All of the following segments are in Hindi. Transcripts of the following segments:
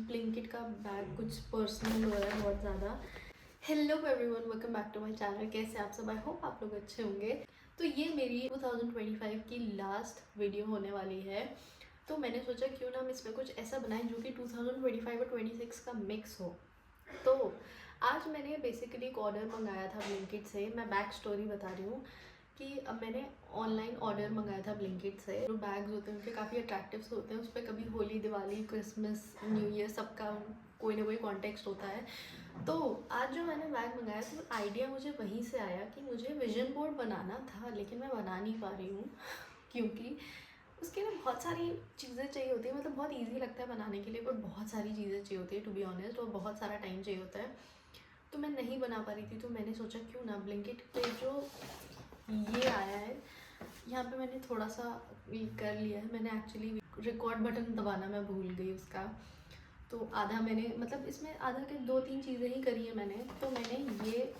ब्लिंकिट का बैग कुछ पर्सनल हो रहा है बहुत ज़्यादा। Hello everyone, welcome back to my channel. कैसे आप सब? आई होप आप लोग अच्छे होंगे। तो ये मेरी 2025 की लास्ट वीडियो होने वाली है। तो मैंने सोचा क्यों ना हम इसमें कुछ ऐसा बनाएं जो कि 2025 और 26 का मिक्स हो। तो आज मैंने बेसिकली एक ऑर्डर मंगाया था ब्लिंकिट से। मैं बैक स्टोरी बता रही हूँ कि अब मैंने ऑनलाइन ऑर्डर मंगाया था ब्लिंकिट से। जो बैग्स होते हैं उनके काफ़ी अट्रैक्टिव से होते हैं। उस पर कभी Holi, Diwali, Christmas, new year सबका कोई ना कोई कॉन्टेक्स्ट होता है। तो आज जो मैंने बैग मंगाया तो आइडिया मुझे वहीं से आया कि मुझे विजन बोर्ड बनाना था, लेकिन मैं बना नहीं पा रही हूँ क्योंकि उसके लिए बहुत सारी चीज़ें चाहिए होती है। मतलब बहुत इजी लगता है बनाने के लिए, पर बहुत सारी चीज़ें चाहिए होती है टू बी ऑनेस्ट, और बहुत सारा टाइम चाहिए होता है। तो मैं नहीं बना पा रही थी। तो मैंने सोचा क्यों ना ब्लिंकिट पे जो ये आया है, यहाँ पे मैंने थोड़ा सा कर लिया है। मैंने एक्चुअली रिकॉर्ड बटन दबाना मैं भूल गई उसका। तो आधा मैंने मतलब इसमें आधा के 2-3 चीज़ें ही करी है मैंने। तो मैंने ये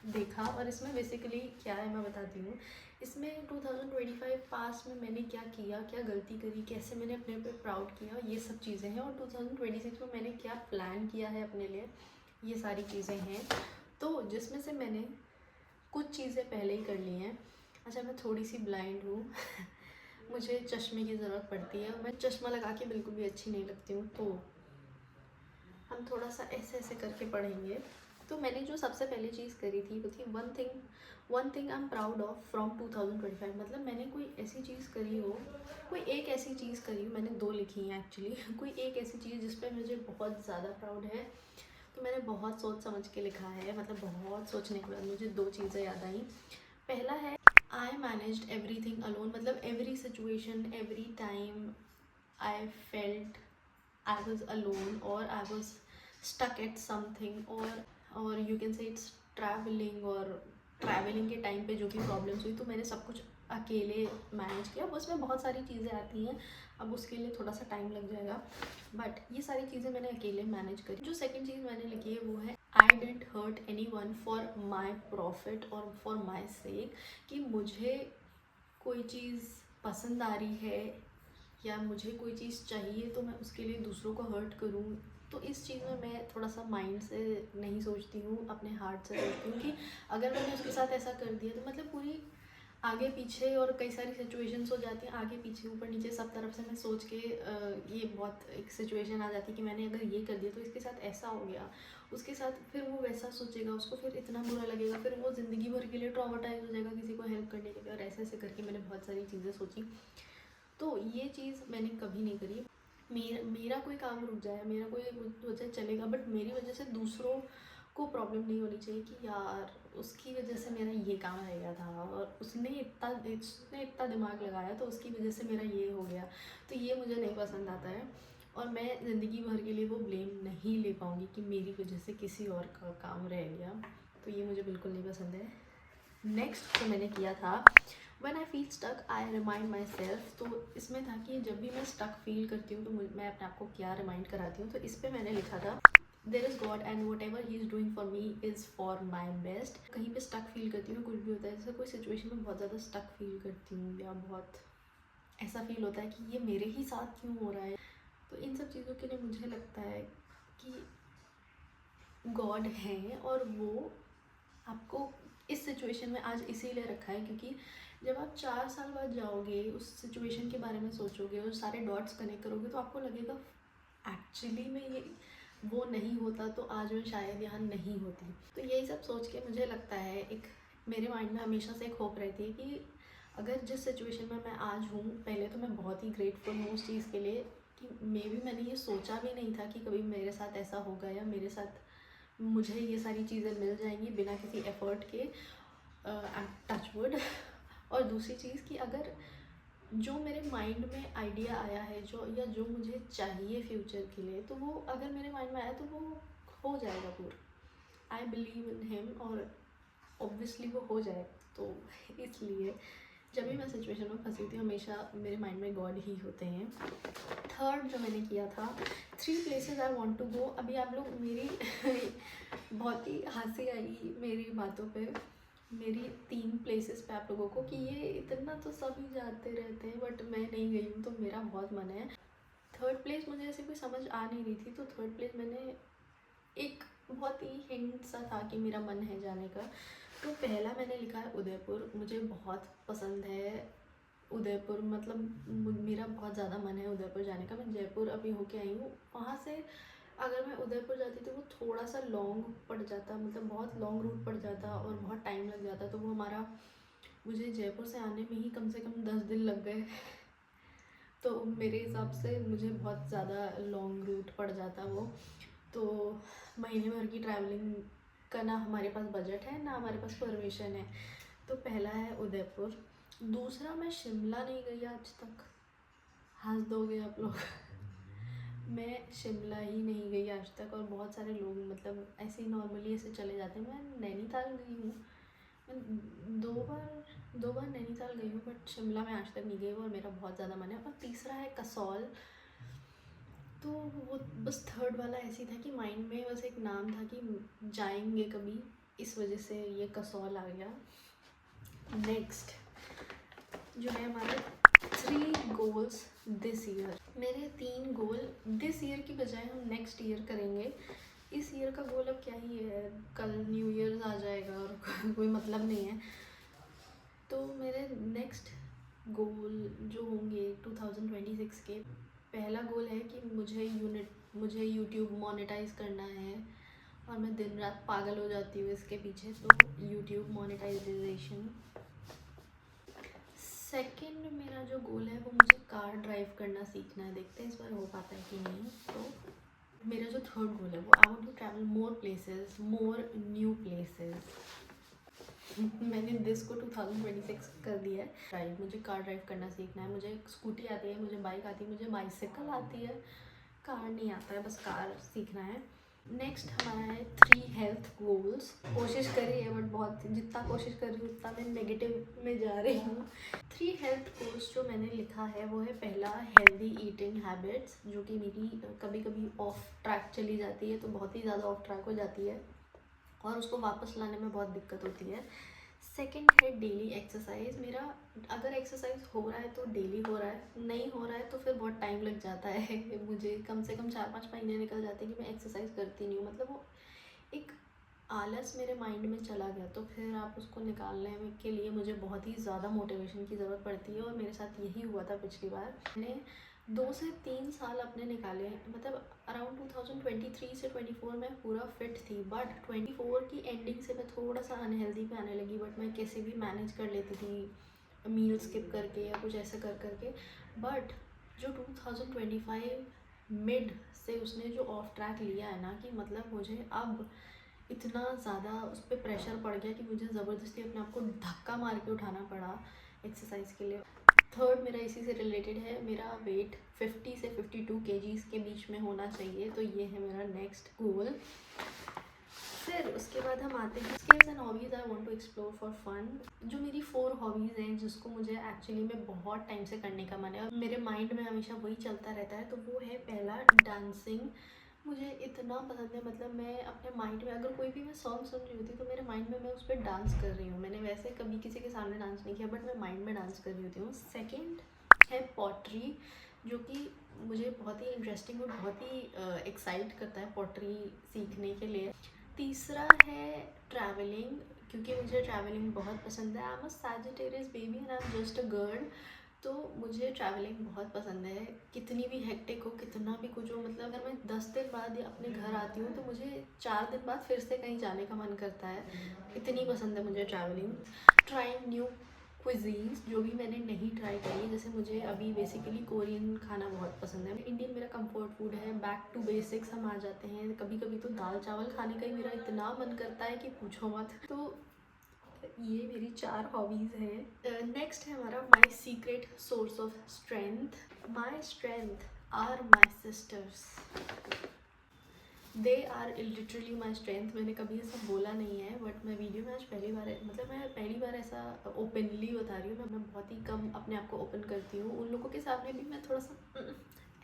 देखा और इसमें बेसिकली क्या है मैं बताती हूँ। इसमें 2025 पास में मैंने क्या किया, क्या गलती करी, कैसे मैंने अपने पे प्राउड किया, ये सब चीज़ें हैं। और 2026 में मैंने क्या प्लान किया है अपने लिए, ये सारी चीज़ें हैं। तो जिसमें से मैंने कुछ चीज़ें पहले ही कर ली हैं। अच्छा, मैं थोड़ी सी ब्लाइंड हूँ मुझे चश्मे की ज़रूरत पड़ती है। मैं चश्मा लगा के बिल्कुल भी अच्छी नहीं लगती हूँ। तो हम थोड़ा सा ऐसे ऐसे करके पढ़ेंगे। तो मैंने जो सबसे पहली चीज़ करी थी वो थी one thing I am proud of from 2025। मतलब मैंने कोई ऐसी चीज़ करी हो, कोई एक ऐसी चीज़ करी हो। मैंने 2 लिखी हैं एक्चुअली कोई एक ऐसी चीज़ जिस पर मुझे बहुत ज़्यादा प्राउड है। तो मैंने बहुत सोच समझ के लिखा है। मतलब बहुत सोचने के बाद मुझे 2 चीज़ें याद आई। पहला है आई मैनेज्ड एवरीथिंग अलोन। मतलब every situation, every time I felt I was alone or I was stuck at something, or you can say it's traveling के टाइम पे जो भी प्रॉब्लम्स हुई तो मैंने सब कुछ अकेले मैनेज किया। बस में बहुत सारी चीज़ें आती हैं, अब उसके लिए थोड़ा सा टाइम लग जाएगा, बट ये सारी चीज़ें मैंने अकेले मैनेज करी। जो सेकंड चीज़ मैंने लिखी है वो है I didn't hurt anyone for my profit और फॉर माई सेक। कि मुझे कोई चीज़ पसंद आ रही है या मुझे कोई चीज़ चाहिए तो मैं उसके लिए दूसरों को हर्ट करूँ। तो इस चीज़ में मैं थोड़ा सा माइंड से नहीं सोचती हूँ, अपने हार्ट से सोचती हूँ कि अगर मैंने उसके साथ ऐसा कर दिया तो मतलब पूरी आगे पीछे और कई सारी सिचुएशंस हो जाती हैं, आगे पीछे ऊपर नीचे सब तरफ से मैं सोच के ये बहुत एक सिचुएशन आ जाती है कि मैंने अगर ये कर दिया तो इसके साथ ऐसा हो गया, उसके साथ फिर वो वैसा सोचेगा, उसको फिर इतना बुरा लगेगा, फिर वो ज़िंदगी भर के लिए ट्रॉमाटाइज हो जाएगा किसी को हेल्प करने के लिए। और ऐसे ऐसे करके मैंने बहुत सारी चीज़ें सोची। तो ये चीज़ मैंने कभी नहीं करी। मेरा कोई काम रुक जाए, मेरा कोई वजह चलेगा, बट मेरी वजह से दूसरों को प्रॉब्लम नहीं होनी चाहिए कि यार उसकी वजह से मेरा ये काम रह गया था और उसने इतना दिमाग लगाया तो उसकी वजह से मेरा ये हो गया। तो ये मुझे नहीं पसंद आता है और मैं ज़िंदगी भर के लिए वो ब्लेम नहीं ले पाऊँगी कि मेरी वजह से किसी और का काम रह गया। तो ये मुझे बिल्कुल नहीं पसंद है। नेक्स्ट जो मैंने किया था When I feel stuck, I remind myself। तो इसमें था कि जब भी मैं स्टक फील करती हूँ तो मैं अपने आप को क्या रिमाइंड कराती हूँ। तो इस पर मैंने लिखा था There is God and whatever He is doing for me is for my best। कहीं पे स्टक फील करती हूँ, कुछ भी होता है, जैसे कोई सिचुएशन में बहुत ज़्यादा स्टक फील करती हूँ या बहुत ऐसा फील होता है कि ये मेरे ही साथ क्यों हो रहा है। तो इन सब चीज़ों के लिए मुझे लगता है कि गॉड है और वो आपको इस सिचुएशन में आज इसीलिए रखा है क्योंकि जब आप 4 साल बाद जाओगे उस सिचुएशन के बारे में सोचोगे और सारे डॉट्स कनेक्ट करोगे तो आपको लगेगा एक्चुअली में ये वो नहीं होता तो आज मैं शायद यहाँ नहीं होती। तो यही सब सोच के मुझे लगता है, एक मेरे माइंड में हमेशा से एक होप रहती है कि अगर जिस सिचुएशन में मैं आज हूँ, पहले तो मैं बहुत ही ग्रेटफुल हूँ उस चीज़ के लिए कि मैंने ये सोचा भी नहीं था कि कभी मेरे साथ ऐसा होगा या मेरे साथ मुझे ये सारी चीज़ें मिल जाएंगी बिना किसी एफ़र्ट के, टच वुड। और दूसरी चीज़ कि अगर जो मेरे माइंड में आइडिया आया है जो जो मुझे चाहिए फ्यूचर के लिए, तो वो अगर मेरे माइंड में आया तो वो हो जाएगा पूरा। आई बिलीव इन हिम और ऑब्वियसली वो हो जाए। तो इसलिए जब भी मैं सिचुएशन में फंसी थी हमेशा मेरे माइंड में गॉड ही होते हैं। थर्ड जो मैंने किया था 3 places I want to go. अभी आप लोग मेरी बहुत ही हंसी आई मेरी बातों पे, मेरी 3 प्लेसेस पे आप लोगों को कि ये इतना तो सभी जाते रहते हैं बट मैं नहीं गई हूँ, तो मेरा बहुत मन है। थर्ड प्लेस मुझे ऐसे कोई समझ आ नहीं रही थी, तो थर्ड प्लेस मैंने एक बहुत ही हिंट सा था कि मेरा मन है जाने का। तो पहला मैंने लिखा है उदयपुर। मुझे बहुत पसंद है उदयपुर, मतलब मेरा बहुत ज़्यादा मन है उदयपुर जाने का। मैं जयपुर अभी होके आई हूँ, वहाँ से अगर मैं उदयपुर जाती तो वो थोड़ा सा लॉन्ग पड़ जाता, मतलब बहुत लॉन्ग रूट पड़ जाता और बहुत टाइम लग जाता। तो वो हमारा, मुझे जयपुर से आने में ही कम से कम 10 दिन लग गए। तो मेरे हिसाब से मुझे बहुत ज़्यादा लॉन्ग रूट पड़ जाता वो। तो महीने भर की ट्रैवलिंग का ना हमारे पास बजट है, ना हमारे पास परमिशन है। तो पहला है उदयपुर। दूसरा, मैं शिमला नहीं गई आज तक। हंस दोगे आप लोग। मैं शिमला ही नहीं गई आज तक, और बहुत सारे लोग मतलब ऐसे ही नॉर्मली ऐसे चले जाते हैं। मैं नैनीताल गई हूँ, मैं दो बार नैनीताल गई हूँ, बट शिमला में आज तक नहीं गई, और मेरा बहुत ज़्यादा मन है। और तीसरा है कसौल। तो वो बस थर्ड वाला ऐसी था कि माइंड में बस एक नाम था कि जाएंगे कभी, इस वजह से ये कसौल आ गया। नेक्स्ट जो है हमारे 3 गोल्स दिस ईयर। मेरे 3 गोल दिस ईयर की बजाय हम नेक्स्ट ईयर करेंगे। इस ईयर का गोल अब क्या ही है, कल न्यू ईयर्स आ जाएगा और कोई मतलब नहीं है। तो मेरे नेक्स्ट गोल जो होंगे 2026 के, पहला गोल है कि मुझे यूट्यूब मोनेटाइज करना है, और मैं दिन रात पागल हो जाती हूँ इसके पीछे। तो यूट्यूब मोनेटाइजेशन। सेकंड मेरा जो गोल है वो मुझे कार ड्राइव करना सीखना है। देखते हैं इस बार हो पाता है कि नहीं। तो मेरा जो थर्ड गोल है वो I want to travel more places, more new places. मैंने दिस को 2026 कर दिया है। ड्राइव, मुझे कार ड्राइव करना सीखना है। मुझे स्कूटी आती है, मुझे बाइक आती है, मुझे बाइसिकल आती है, कार नहीं आता है, बस कार सीखना है। नेक्स्ट हमारा है 3 हेल्थ गोल्स। कोशिश करी है बट बहुत, जितना कोशिश कर रही हूँ उतना मैं नेगेटिव में जा रही हूँ। 3 हेल्थ गोल्स जो मैंने लिखा है वो है, पहला हेल्दी ईटिंग हैबिट्स, जो कि मेरी कभी कभी ऑफ ट्रैक चली जाती है, तो बहुत ही ज़्यादा ऑफ ट्रैक हो जाती है और उसको वापस लाने में बहुत दिक्कत होती है। सेकंड है डेली एक्सरसाइज। मेरा अगर एक्सरसाइज हो रहा है तो डेली हो रहा है, नहीं हो रहा है तो फिर बहुत टाइम लग जाता है। मुझे कम से कम 4-5 महीने निकल जाते हैं कि मैं एक्सरसाइज करती नहीं हूँ। मतलब वो एक आलस मेरे माइंड में चला गया, तो फिर आप उसको निकालने के लिए मुझे बहुत ही ज़्यादा मोटिवेशन की ज़रूरत पड़ती है। और मेरे साथ यही हुआ था पिछली बार। मैंने 2 से 3 साल अपने निकाले, मतलब अराउंड 2023 से 24 में पूरा फिट थी, बट 24 की एंडिंग से मैं थोड़ा सा अनहेल्दी पे आने लगी। बट मैं कैसे भी मैनेज कर लेती थी, मील स्किप करके या कुछ ऐसा कर करके। बट जो 2025 मिड से उसने जो ऑफ ट्रैक लिया है ना, कि मतलब मुझे अब इतना ज़्यादा उस पर प्रेशर पड़ गया कि मुझे ज़बरदस्ती अपने आप को धक्का मार के उठाना पड़ा एक्सरसाइज के लिए। थर्ड मेरा इसी से रिलेटेड है। मेरा वेट 50 से 52 केजीज़ के बीच में होना चाहिए, तो ये है मेरा नेक्स्ट गोल। फिर उसके बाद हम आते हैं skills and hobbies I want to explore for fun. जो मेरी 4 हॉबीज़ हैं जिसको मुझे एक्चुअली में बहुत टाइम से करने का मन है और मेरे माइंड में हमेशा वही चलता रहता है, तो वो है पहला डांसिंग। मुझे इतना पसंद है, मतलब मैं अपने माइंड में अगर कोई भी मैं सॉन्ग सुन रही होती तो मेरे माइंड में मैं उस पर डांस कर रही हूँ। मैंने वैसे कभी किसी के सामने डांस नहीं किया, बट मैं माइंड में डांस कर रही होती हूँ। सेकेंड है पॉटरी, जो कि मुझे बहुत ही इंटरेस्टिंग और बहुत ही एक्साइट करता है पॉटरी सीखने के लिए। तीसरा है ट्रैवलिंग, क्योंकि मुझे ट्रैवलिंग बहुत पसंद है। I am a Sagittarius baby and I am just a girl, तो मुझे ट्रैवलिंग बहुत पसंद है। कितनी भी हेक्टिक हो, कितना भी कुछ हो, मतलब अगर मैं 10 दिन बाद अपने घर आती हूँ तो मुझे 4 दिन बाद फिर से कहीं जाने का मन करता है। इतनी पसंद है मुझे ट्रैवलिंग। ट्राइंग न्यू क्विजीन्स, जो भी मैंने नहीं ट्राई करी, जैसे मुझे अभी बेसिकली कोरियन खाना बहुत पसंद है। इंडियन मेरा कंफर्ट फूड है। बैक टू बेसिक्स हम आ जाते हैं। कभी कभी तो दाल चावल खाने का ही मेरा इतना मन करता है कि पूछो मत। तो ये मेरी 4 हॉबीज़ हैं। नेक्स्ट है हमारा my secret source of strength. My strength are my sisters, they are literally my strength. मैंने कभी ऐसा बोला नहीं है, बट मैं वीडियो में आज पहली बार, मतलब मैं पहली बार ऐसा ओपनली बता रही हूँ। मैं बहुत ही कम अपने आप को ओपन करती हूँ। उन लोगों के सामने भी मैं थोड़ा सा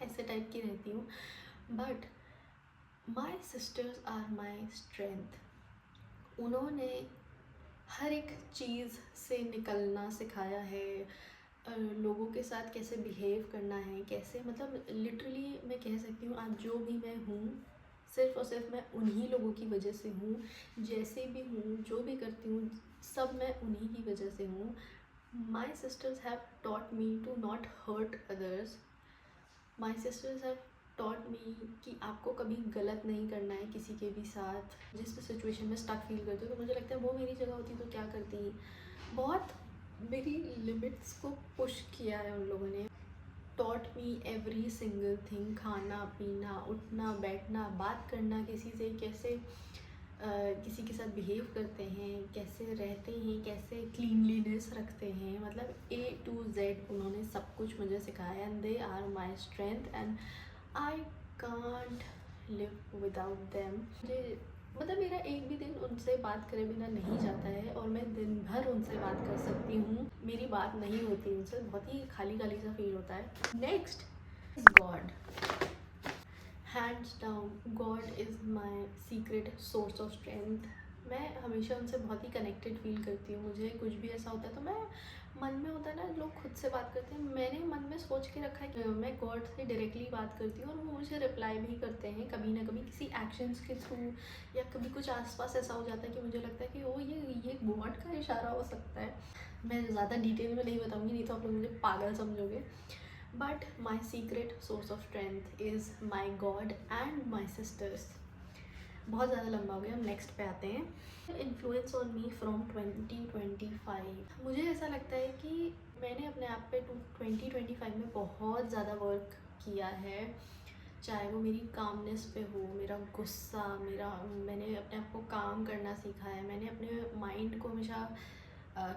ऐसे टाइप की रहती हूँ, but my sisters are my strength. उन्होंने हर एक चीज़ से निकलना सिखाया है। लोगों के साथ कैसे बिहेव करना है, कैसे मतलब लिटरली मैं कह सकती हूँ आज जो भी मैं हूँ सिर्फ़ और सिर्फ मैं उन्हीं लोगों की वजह से हूँ। जैसे भी हूँ, जो भी करती हूँ, सब मैं उन्हीं की वजह से हूँ। My sisters have taught me to not hurt others. My sisters have taught me कि आपको कभी गलत नहीं करना है किसी के भी साथ। जिस भी सिचुएशन में स्टक फील करती हूँ तो मुझे लगता है वो मेरी जगह होती तो क्या करती। बहुत मेरी लिमिट्स को पुश किया है उन लोगों ने। Taught me every single thing, खाना पीना, उठना बैठना, बात करना किसी से, कैसे किसी के साथ बिहेव करते हैं, कैसे रहते हैं, कैसे क्लीनलीनेस रखते हैं, मतलब A to Z उन्होंने सब कुछ मुझे सिखाया। And they are my strength and I can't live without them. मुझे मतलब मेरा एक भी दिन उनसे बात करे बिना नहीं जाता है और मैं दिन भर उनसे बात कर सकती हूँ। मेरी बात नहीं होती उनसे, बहुत ही खाली खाली सा फील होता है। Next is God. Hands down God is my secret source of strength. मैं हमेशा उनसे बहुत ही कनेक्टेड फील करती हूँ। मुझे कुछ भी ऐसा होता है तो मैं मन में होता है ना, लोग खुद से बात करते हैं, मैंने मन में सोच के रखा है कि मैं गॉड से डायरेक्टली बात करती हूँ और वो मुझे रिप्लाई भी करते हैं कभी ना कभी किसी एक्शंस के थ्रू, या कभी कुछ आसपास ऐसा हो जाता है कि मुझे लगता है कि ओ ये गॉड का इशारा हो सकता है। मैं ज़्यादा डिटेल में नहीं बताऊँगी, नहीं तो आप लोग मुझे पागल समझोगे। But my secret source of strength is my God and my sisters. बहुत ज़्यादा लंबा हो गया, हम नेक्स्ट पे आते हैं। Influence on me from 2025। मुझे ऐसा लगता है कि मैंने अपने आप पे 2025 में बहुत ज़्यादा वर्क किया है। चाहे वो मेरी कामनेस पे हो, मेरा गुस्सा, मैंने अपने आप को काम करना सीखा है। मैंने अपने माइंड को हमेशा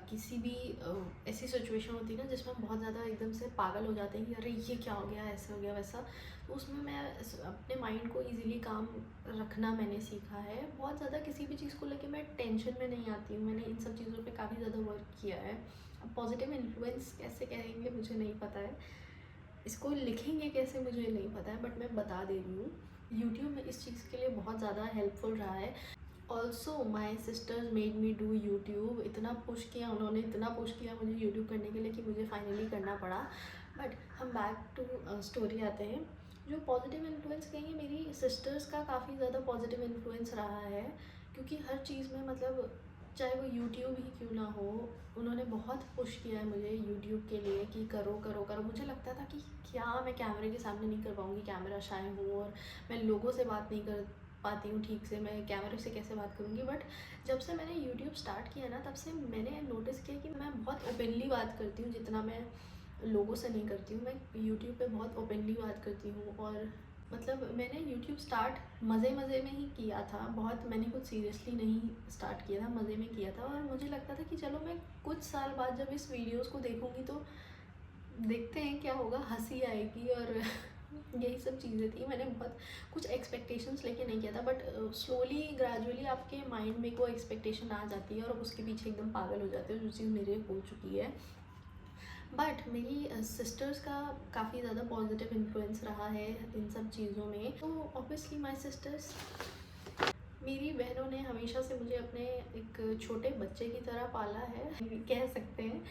किसी भी ऐसी सिचुएशन होती है ना जिसमें हम बहुत ज़्यादा एकदम से पागल हो जाते हैं कि अरे ये क्या हो गया, ऐसा हो गया वैसा, तो उसमें मैं अपने माइंड को इजीली काम रखना मैंने सीखा है। बहुत ज़्यादा किसी भी चीज़ को लेके मैं टेंशन में नहीं आती हूँ। मैंने इन सब चीज़ों पे काफ़ी ज़्यादा वर्क किया है। अब पॉजिटिव इन्फ्लुएंस कैसे कहेंगे मुझे नहीं पता है, इसको लिखेंगे कैसे मुझे नहीं पता है, बट मैं बता दे रही हूँ। यूट्यूब में इस चीज़ के लिए बहुत ज़्यादा हेल्पफुल रहा है। Also my sisters made me do YouTube. इतना पुश किया उन्होंने, इतना पुश किया मुझे यूट्यूब करने के लिए कि मुझे फाइनली करना पड़ा। बट हम बैक टू स्टोरी आते हैं। जो पॉजिटिव इन्फ्लुएंस कहेंगे, मेरी सिस्टर्स का काफ़ी ज़्यादा पॉजिटिव इन्फ्लुएंस रहा है, क्योंकि हर चीज़ में मतलब चाहे वो यूट्यूब ही क्यों ना हो, उन्होंने बहुत पुश किया है मुझे यूट्यूब के लिए कि करो करो करो। मुझे लगता था कि क्या मैं कैमरे के सामने नहीं कर पाऊँगी, कैमरा शाय हूँ और मैं लोगों से बात नहीं कर पाती हूँ ठीक से, मैं कैमरे से कैसे बात करूँगी। बट जब से मैंने यूट्यूब स्टार्ट किया ना, तब से मैंने नोटिस किया कि मैं बहुत ओपनली बात करती हूँ, जितना मैं लोगों से नहीं करती हूँ। मैं यूट्यूब पे बहुत ओपनली बात करती हूँ। और मतलब मैंने यूट्यूब स्टार्ट मज़े मज़े में ही किया था, बहुत मैंने कुछ सीरियसली नहीं स्टार्ट किया था, मज़े में किया था। और मुझे लगता था कि चलो मैं कुछ साल बाद जब इस वीडियोस को देखूँगी तो देखते हैं क्या होगा, हंसी आएगी और यही सब चीज़ें थी। मैंने बहुत कुछ एक्सपेक्टेशंस लेके नहीं किया था, बट स्लोली ग्रेजुअली आपके माइंड में कोई एक्सपेक्टेशन आ जाती है और उसके पीछे एकदम पागल हो जाते हो, जो चीज़ मेरे हो चुकी है। बट मेरी सिस्टर्स का काफ़ी ज़्यादा पॉजिटिव इन्फ्लुएंस रहा है इन सब चीज़ों में। तो ऑब्वियसली माई सिस्टर्स, मेरी बहनों ने हमेशा से मुझे अपने एक छोटे बच्चे की तरह पाला है, कह सकते हैं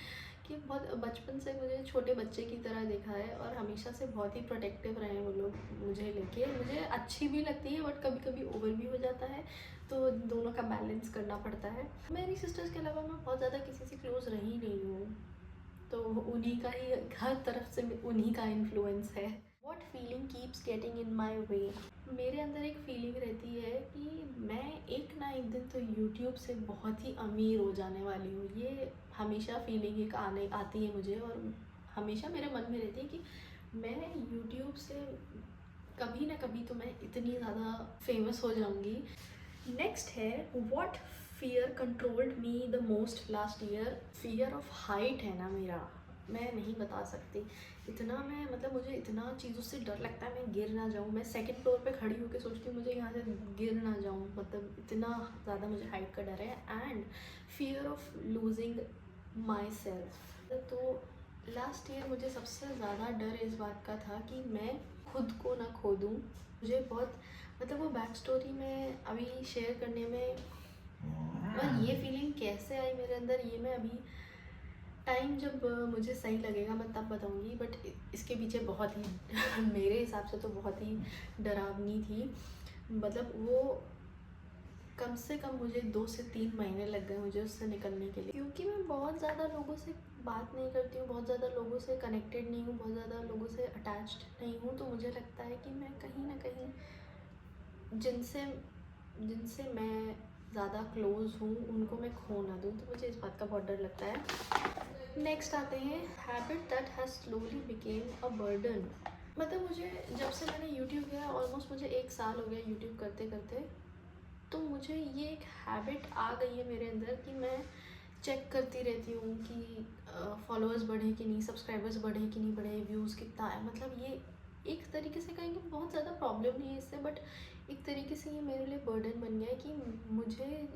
कि बहुत बचपन से मुझे छोटे बच्चे की तरह देखा है और हमेशा से बहुत ही प्रोटेक्टिव रहे हैं वो लोग मुझे लेके। मुझे अच्छी भी लगती है बट कभी कभी ओवर भी हो जाता है, तो दोनों का बैलेंस करना पड़ता है। मेरी सिस्टर्स के अलावा मैं बहुत ज़्यादा किसी से क्लोज रही नहीं हूँ, तो उन्हीं का ही हर तरफ से उन्हीं का इन्फ्लुएंस है। What feeling keeps getting in my way. मेरे अंदर एक फीलिंग रहती है कि मैं एक ना एक दिन तो यूट्यूब से बहुत ही अमीर हो जाने वाली हूँ। ये हमेशा फीलिंग एक आती है मुझे, और हमेशा मेरे मन में रहती है कि मैं यूट्यूब से कभी ना कभी तो मैं इतनी ज़्यादा फेमस हो जाऊँगी। नेक्स्ट है what fear controlled me the most last year. Fear of height है ना मेरा, मैं नहीं बता सकती। इतना मैं मतलब मुझे इतना चीज़ों से डर लगता है, मैं गिर ना जाऊँ। मैं सेकंड फ्लोर पे खड़ी होकर सोचती हूँ मुझे यहाँ से गिर ना जाऊँ, मतलब इतना ज़्यादा मुझे हाइट का डर है। And fear of losing my self. तो लास्ट ईयर मुझे सबसे ज़्यादा डर इस बात का था कि मैं खुद को ना खो दूँ। मुझे बहुत मतलब वो बैक स्टोरी में अभी शेयर करने में, और ये फीलिंग कैसे आई मेरे अंदर, ये मैं अभी टाइम जब मुझे सही लगेगा मैं तब बताऊंगी, बट इसके पीछे बहुत ही मेरे हिसाब से तो बहुत ही डरावनी थी। मतलब वो कम से कम मुझे 2 से 3 महीने लग गए मुझे उससे निकलने के लिए, क्योंकि मैं बहुत ज़्यादा लोगों से बात नहीं करती हूँ, बहुत ज़्यादा लोगों से कनेक्टेड नहीं हूँ, बहुत ज़्यादा लोगों से अटैच्ड नहीं हूँ। तो मुझे लगता है कि मैं कहीं ना कहीं जिनसे जिनसे मैं ज़्यादा क्लोज़ हूँ उनको मैं खो ना दूँ, तो मुझे इस बात का बहुत डर लगता है। नेक्स्ट आते हैं habit that has slowly became a burden. मतलब मुझे जब से मैंने यूट्यूब किया, ऑलमोस्ट मुझे 1 साल हो गया यूट्यूब करते करते, तो मुझे ये एक हैबिट आ गई है मेरे अंदर कि मैं चेक करती रहती हूँ कि फॉलोअर्स बढ़े कि नहीं, सब्सक्राइबर्स बढ़े कि नहीं बढ़े, व्यूज़ कितना है। मतलब ये एक तरीके से कहेंगे बहुत ज़्यादा प्रॉब्लम नहीं है इससे, बट एक तरीके से ये मेरे लिए बर्डन बन गया है कि मुझे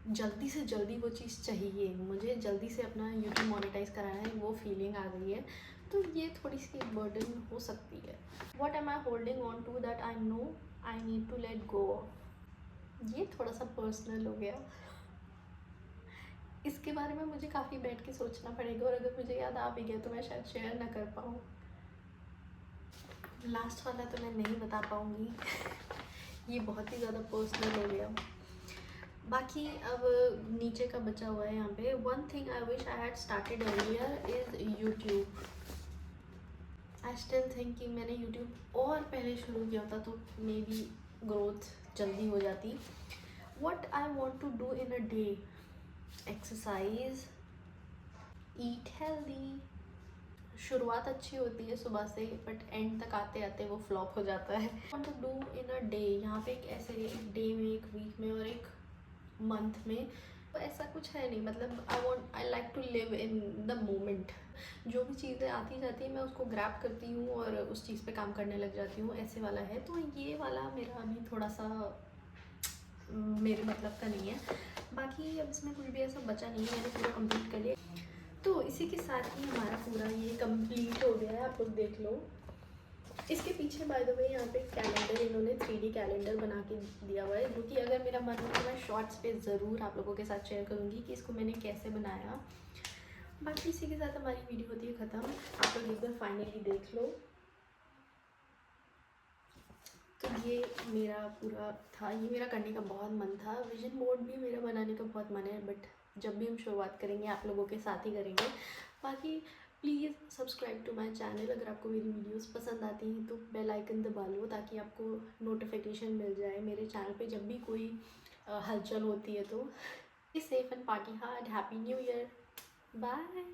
जल्दी से जल्दी वो चीज़ चाहिए, मुझे जल्दी से अपना यूट्यूब मोनेटाइज कराना है, वो फीलिंग आ गई है। तो ये थोड़ी सी एक बर्डन हो सकती है। What am I holding on to that I know I need to let go of. ये थोड़ा सा पर्सनल हो गया, इसके बारे में मुझे काफ़ी बैठ के सोचना पड़ेगा, और अगर मुझे याद आ भी गया तो मैं शायद शेयर ना कर पाऊँ। लास्ट वाला तो मैं नहीं बता पाऊँगी ये बहुत ही ज़्यादा पर्सनल हो गया। बाकी अब नीचे का बचा हुआ है यहाँ पे। One thing I wish I had started earlier is YouTube. I still think कि मैंने यूट्यूब और पहले शुरू किया होता तो मे बी ग्रोथ जल्दी हो जाती। What I want to do in a day: exercise, eat healthy. शुरुआत अच्छी होती है सुबह से, बट एंड तक आते आते वो फ्लॉप हो जाता है। Want to do in a day, यहाँ पे एक ऐसे एक डे में, एक वीक में और एक मंथ में, तो ऐसा कुछ है नहीं। मतलब I like to live in the moment. जो भी चीज़ें आती जाती है मैं उसको ग्रैब करती हूँ और उस चीज़ पे काम करने लग जाती हूँ, ऐसे वाला है। तो ये वाला मेरा अभी थोड़ा सा मेरे मतलब का नहीं है। बाकी अब इसमें कुछ भी ऐसा बचा नहीं है, मैंने पूरा कंप्लीट कर लिया। तो इसी के साथ ही हमारा पूरा ये कंप्लीट हो गया है, आप लोग देख लो। इसके पीछे बाय द वे यहाँ पे कैलेंडर, इन्होंने 3D कैलेंडर बना के दिया हुआ है, जो कि अगर मेरा मन हो तो मैं शॉर्ट्स पे ज़रूर आप लोगों के साथ शेयर करूँगी कि इसको मैंने कैसे बनाया। बाकी इसी के साथ हमारी वीडियो होती है ख़त्म। आप लोग एक बार फाइनली देख लो। तो ये मेरा पूरा था, ये मेरा करने का बहुत मन था। विजन बोर्ड भी मेरा बनाने का बहुत मन है, बट जब भी हम शुरुआत करेंगे आप लोगों के साथ ही करेंगे। बाकी please subscribe to my channel. अगर आपको मेरी वीडियोस पसंद आती हैं तो बेल आइकन दबा लो, ताकि आपको नोटिफिकेशन मिल जाए मेरे चैनल पे जब भी कोई हलचल होती है। तो safe and party hard. Happy new year, bye.